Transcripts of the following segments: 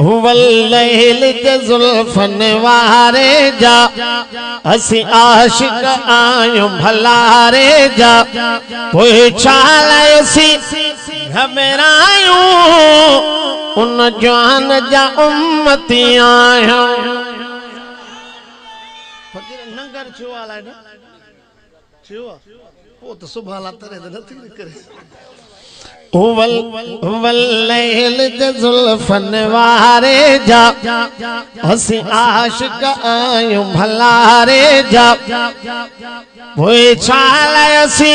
हुवल्लैल जे ज़ुल्फ़न वारे जा असी आशिक आयूं भलारे जा पोइ छा लायोसी घबरायूं उन जवान जा उम्मती आयूं। नंगर थियो आहे न थियो वो तो सुबह ला तरे न थी करे हुवल्लैल जे ज़ुल्फ़न वारे जा असी आशिक आयूं भलारे जा पोइ छा लायोसी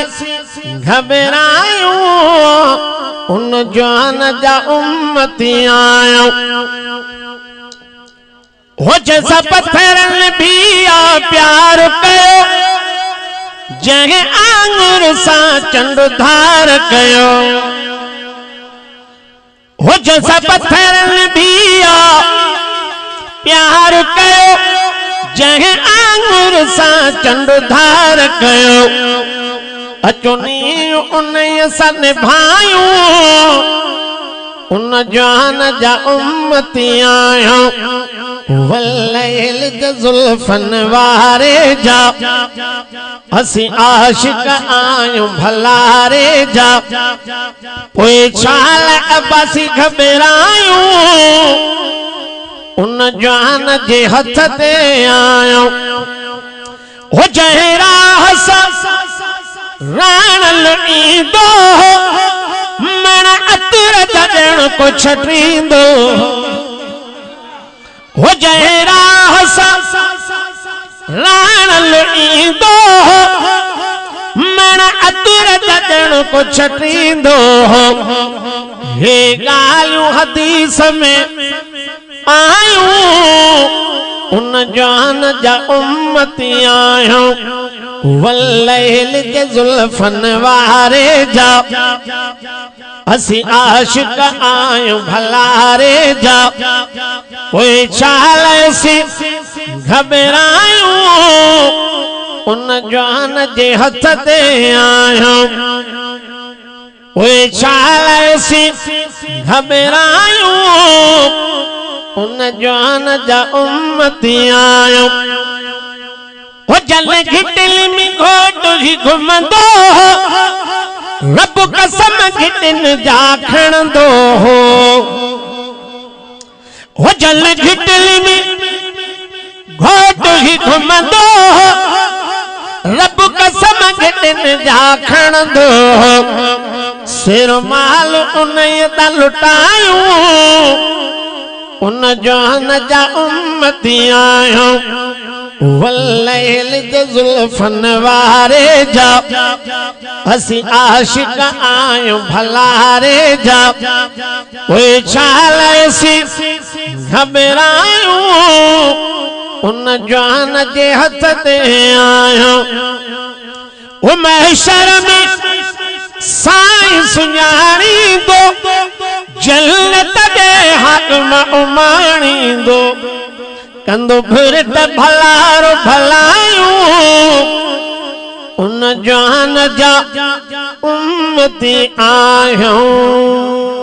घबरायूं उन जवान जा उम्मती आयूं। हुजे सा पत्थरनि भी आ प्यार कयो जंहिं आंगुर सां चंड धार कयो। हुज सा पत्थरनि भी आ प्यार कयो जंहिं आंगुर सां चंड धार कयो। अचुनी उन सां निभायूं उन जवान जा उम्मती आयूं। हुवल्लैल जे ज़ुल्फ़न वारे जा असी आशिक आयूं भलारे जा पोइ छा अबासी घबरायूं उन जवान जे हथ ते आयूं। हो जंहिं राह सां राणल ईंदो मण अतर ॾियण को छटींदो। हो जंहिं राह सां राणल ईंदो मण अतर ॾियण को छटींदो। हे ॻाल्हियूं हदीस में आयूं उन जवान जा उम्मती आयूं। हुवल्लैल जे ज़ुल्फ़न वारे जा असी आशिक आयूं भलारे जा पोइ छा लायोसी घबरायूं उन जवान जे हथ ते आयूं। पोइ छा लायोसी घबरायूं उन जवान जा उम्मती आयूं। हो जल घिटली में घोट ही घुमंदो रब कसम घिटन जा खणंदो। हो जल घिटली में घोट ही घुमंदो रब कसम घिटन जा खणंदो। सिर माल उन ता लुटायूं उन जवान जा उम्मती आयूं। हुवल्लैल जे ज़ुल्फ़न वारे जा असी आशिक आयूं भलारे जा पोइ छा लायोसी घबरायूं उन जवान जे हथ ते आयूं। ओ महशर में साईं सुञाणींदो जन्नत जे हाकम उमाणींदो। कंदो फिरत भलारो भलायूं उन जवान जा उम्मती आयूं।